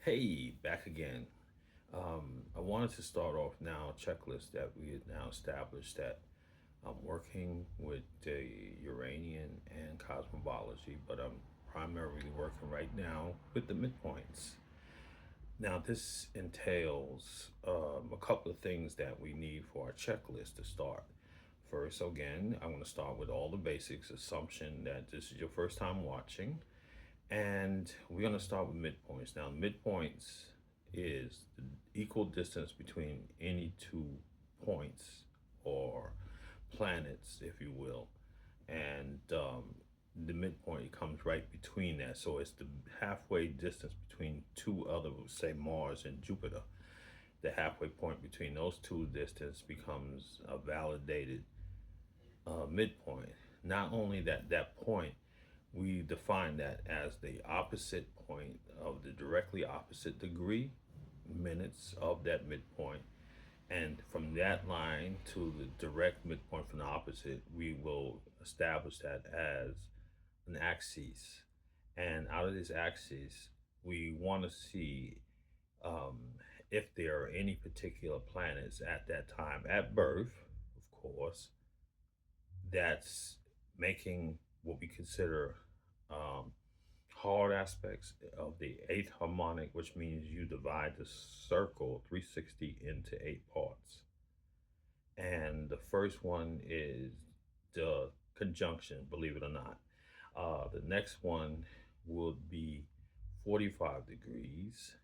Hey, back again. I wanted to start off now a checklist that we had now established that I'm working with the Uranian and cosmology, but I'm primarily working right now with the midpoints. Now, this entails a couple of things that we need for our checklist to start. First, again, I'm going to start with all the basics, assumption that this is your first time watching. And we're going to start with midpoints. Now, midpoints is the equal distance between any two points or planets, if you will. And the midpoint comes right between that. So it's the halfway distance between two other, say, Mars and Jupiter. The halfway point between those two distance becomes a validated midpoint. Not only that point, we define that as the opposite point of the directly opposite degree minutes of that midpoint. And from that line to the direct midpoint from the opposite, we will establish that as an axis. And out of this axis, we want to see um, if there are any particular planets at that time, at birth, of course, that's making what we consider um, hard aspects of the eighth harmonic, which means you divide the circle 360 into 8 parts. And the first one is the conjunction, believe it or not. The next one would be 45 degrees.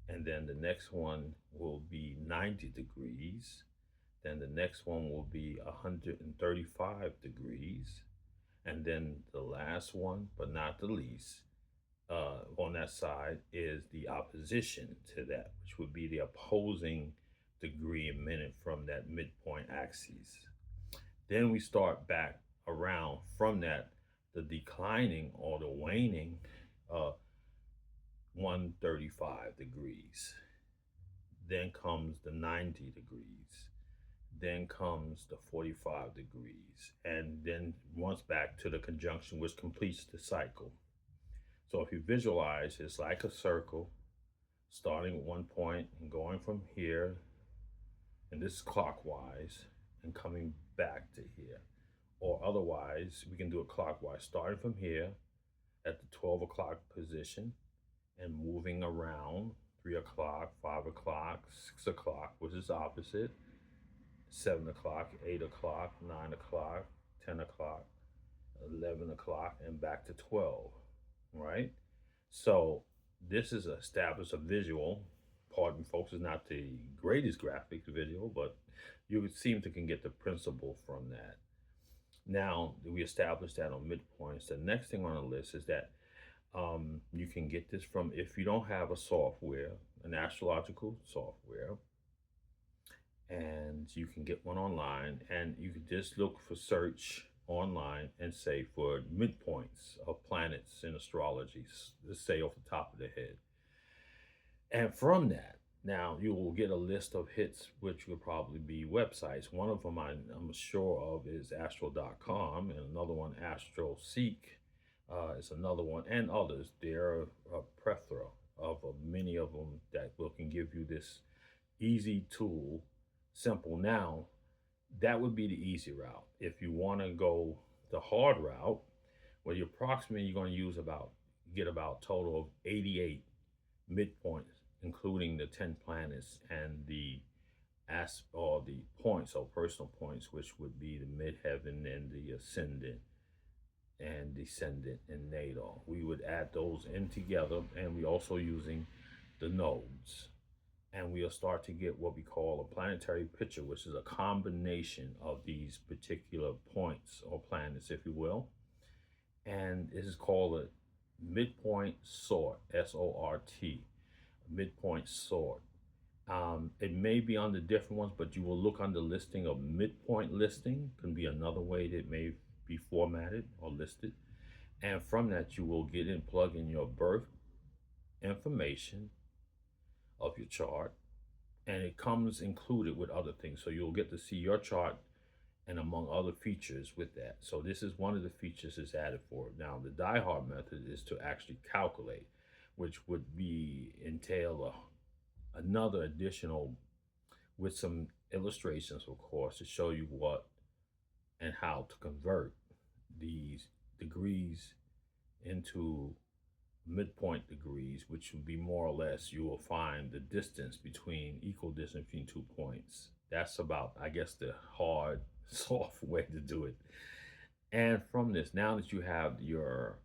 And then the next one will be 90 degrees. Then the next one will be 135 degrees. And then the last one, but not the least, on that side is the opposition to that, which would be the opposing degree in minute from that midpoint axis. Then we start back around from that, the declining or the waning uh, 135 degrees. Then comes the 90 degrees. Then comes the 45 degrees. And then once back to the conjunction, which completes the cycle. So if you visualize, it's like a circle starting at one point and going from here, and this is clockwise, and coming back to here. Or otherwise, we can do it clockwise, starting from here at the 12 o'clock position and moving around 3 o'clock, 5 o'clock, 6 o'clock, which is opposite, 7 o'clock, 8 o'clock, 9 o'clock, 10 o'clock, 11 o'clock, and back to 12, right? So this is established a visual. Pardon, folks, is not the greatest graphics video, but you would seem to can get the principle from that. Now we established that on midpoints. The next thing on the list is that you can get this from, if you don't have a software, an astrological software, and you can get one online, and you can just look for search online and say for midpoints of planets in astrology, let's say off the top of the head. And from that, now you will get a list of hits, which will probably be websites. One of them I'm sure of is astro.com, and another one, AstroSeek, is another one, and others. There are a plethora of many of them that can give you this easy tool, simple. Now, that would be the easy route. If you want to go the hard route, well, you're going to use get about total of 88 midpoints, including the 10 planets and the or the points or personal points, which would be the midheaven and the ascendant and descendant and natal. We would add those in together, and we also using the nodes. And we'll start to get what we call a planetary picture, which is a combination of these particular points or planets, if you will. And this is called a midpoint sort, SORT, midpoint sort. It may be on the different ones, but you will look on the listing of midpoint listing, can be another way that it may be formatted or listed. And from that, you will get in, plug in your birth information of your chart, and it comes included with other things. So you'll get to see your chart and among other features with that. So this is one of the features that's added for it. Now, the diehard method is to actually calculate. which would be entail another additional with some illustrations, of course, to show you what and how to convert these degrees into midpoint degrees, which would be more or less you will find the distance between equal distance between 2 points. That's about, I guess, the hard, soft way to do it. And from this, now that you have your,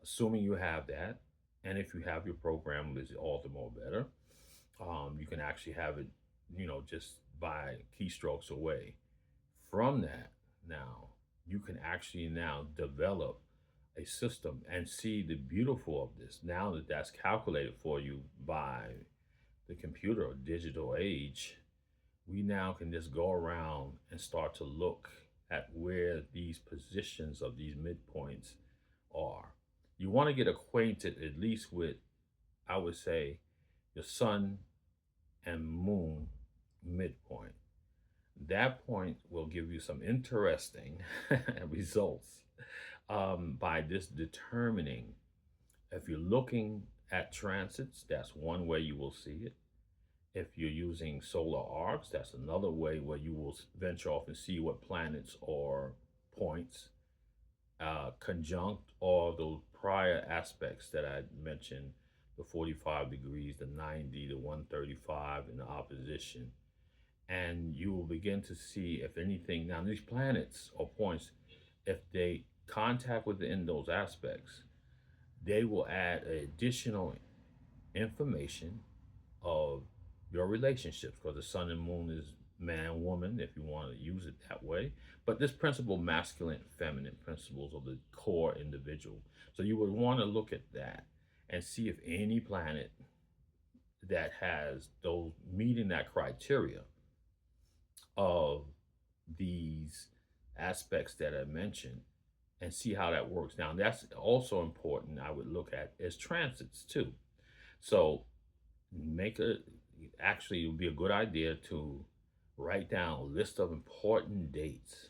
assuming you have that, and if you have your program, is all the more better. You can actually have it, just by keystrokes away. From that, now you can actually now develop a system and see the beautiful of this. Now that that's calculated for you by the computer or digital age, we now can just go around and start to look at where these positions of these midpoints are. You want to get acquainted at least with, I would say, your sun and moon midpoint. That point will give you some interesting results by this determining if you're looking at transits, that's one way you will see it. If you're using solar arcs, that's another way where you will venture off and see what planets or points conjunct or those prior aspects that I mentioned, the 45 degrees, the 90, the 135, and the opposition. And you will begin to see if anything, now these planets or points, if they contact within those aspects, they will add additional information of your relationships, because the sun and moon is man woman if you want to use it that way, but this principle masculine feminine principles of the core individual. So you would want to look at that and see if any planet that has those meeting that criteria of these aspects that I mentioned, and see how that works. Now, that's also important. I would look at as transits too. So, make a actually it would be a good idea to write down a list of important dates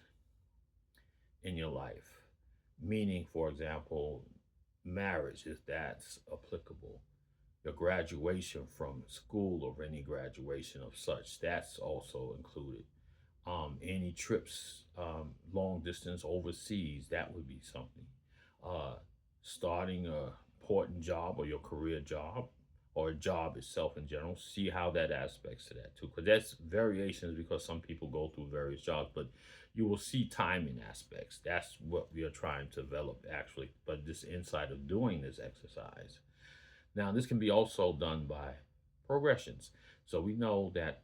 in your life. Meaning, for example, marriage, if that's applicable, your graduation from school or any graduation of such, that's also included. Any trips, long distance overseas, that would be something. Uh, Starting a important job or your career job or a job itself in general, see how that aspects to that too. Because that's variations because some people go through various jobs, but you will see timing aspects. That's what we are trying to develop actually, but this insight of doing this exercise. Now, this can be also done by progressions. So we know that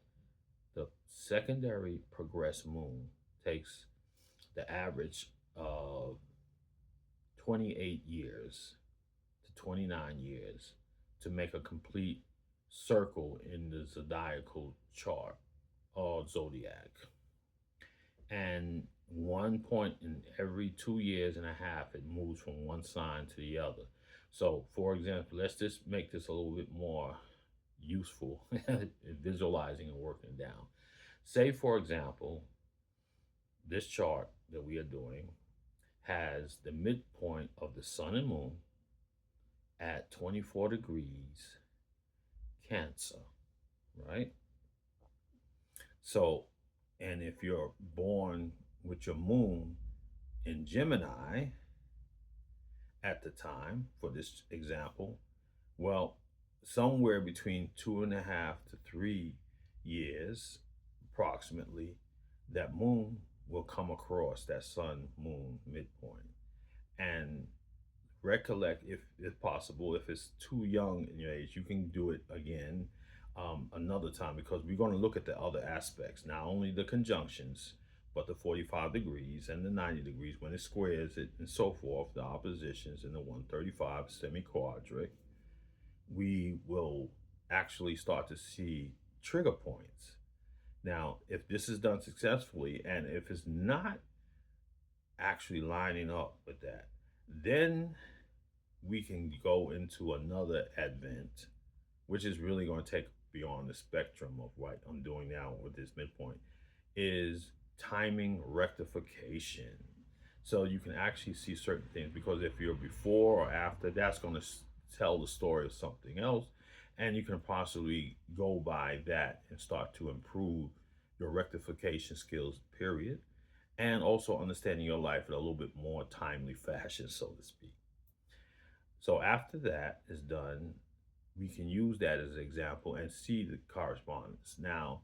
the secondary progressed moon takes the average of 28 years to 29 years to make a complete circle in the zodiacal chart or zodiac. And one point in every 2 years and a half, it moves from one sign to the other. So, for example, let's just make this a little bit more useful in visualizing and working it down. Say, for example, this chart that we are doing has the midpoint of the sun and moon at 24 degrees Cancer, right? So, and if you're born with your moon in Gemini at the time, for this example, well, somewhere between 2.5 to 3 years, approximately, that moon will come across that sun moon midpoint. And recollect, if possible, if it's too young in your age, you can do it again another time, because we're going to look at the other aspects, not only the conjunctions, but the 45 degrees and the 90 degrees when it squares it and so forth, the oppositions and the 135 semi-quadrant. We will actually start to see trigger points. Now, if this is done successfully and if it's not actually lining up with that, then we can go into another advent, which is really going to take beyond the spectrum of what I'm doing now with this midpoint, is timing rectification. So you can actually see certain things, because if you're before or after, that's going to tell the story of something else, and you can possibly go by that and start to improve your rectification skills, period, and also understanding your life in a little bit more timely fashion, so to speak. So after that is done, we can use that as an example and see the correspondence. Now,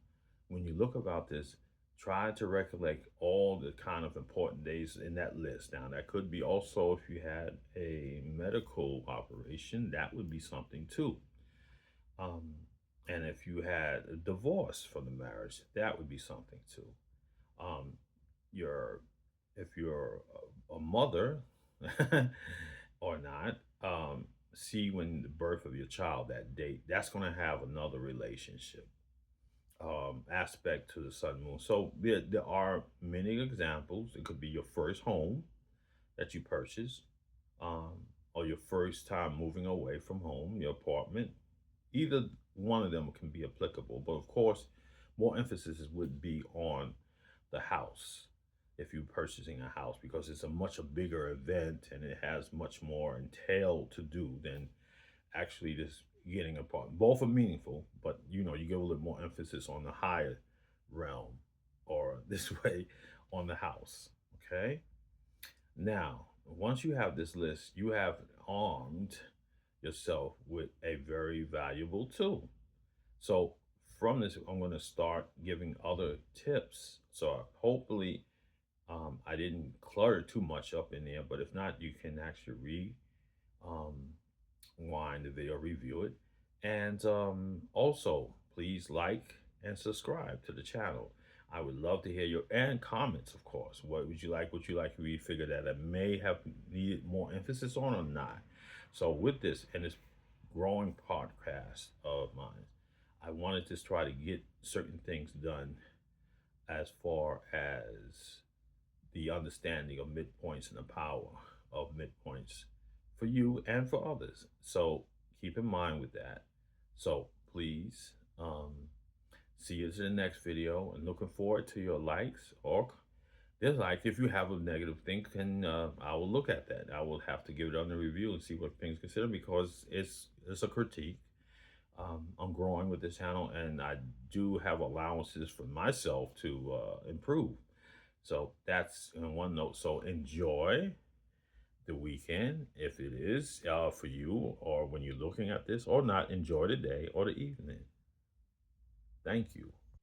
when you look about this, try to recollect all the kind of important days in that list. Now, that could be also if you had a medical operation, that would be something too. Um, and if you had a divorce from the marriage, that would be something too. Um, your if you're a mother or not, see when the birth of your child, that date, that's going to have another relationship aspect to the sun moon. So there are many examples. It could be your first home that you purchase, um, or your first time moving away from home, your apartment. Either one of them can be applicable, but of course, more emphasis would be on the house if you're purchasing a house, because it's a much a bigger event and it has much more entail to do than actually just getting a part. Both are meaningful, but you give a little more emphasis on the higher realm, or this way, on the house. Okay. Now, once you have this list, you have armed yourself with a very valuable tool. So from this, I'm going to start giving other tips. So hopefully, I didn't clutter too much up in there, but if not, you can actually um, wind the video, review it. And also, please like and subscribe to the channel. I would love to hear your and comments, of course. What would you like? What you like? We figure that I may have needed more emphasis on or not. So with this and this growing podcast of mine, I wanted to try to get certain things done as far as the understanding of midpoints and the power of midpoints for you and for others. So keep in mind with that. So please see you in the next video, and looking forward to your likes or dislike. If you have a negative thing, then I will look at that. I will have to give it under review and see what things consider, because it's a critique. I'm growing with this channel, and I do have allowances for myself to improve. So that's in one note. So enjoy the weekend, if it is for you, or when you're looking at this, or not, enjoy the day or the evening. Thank you.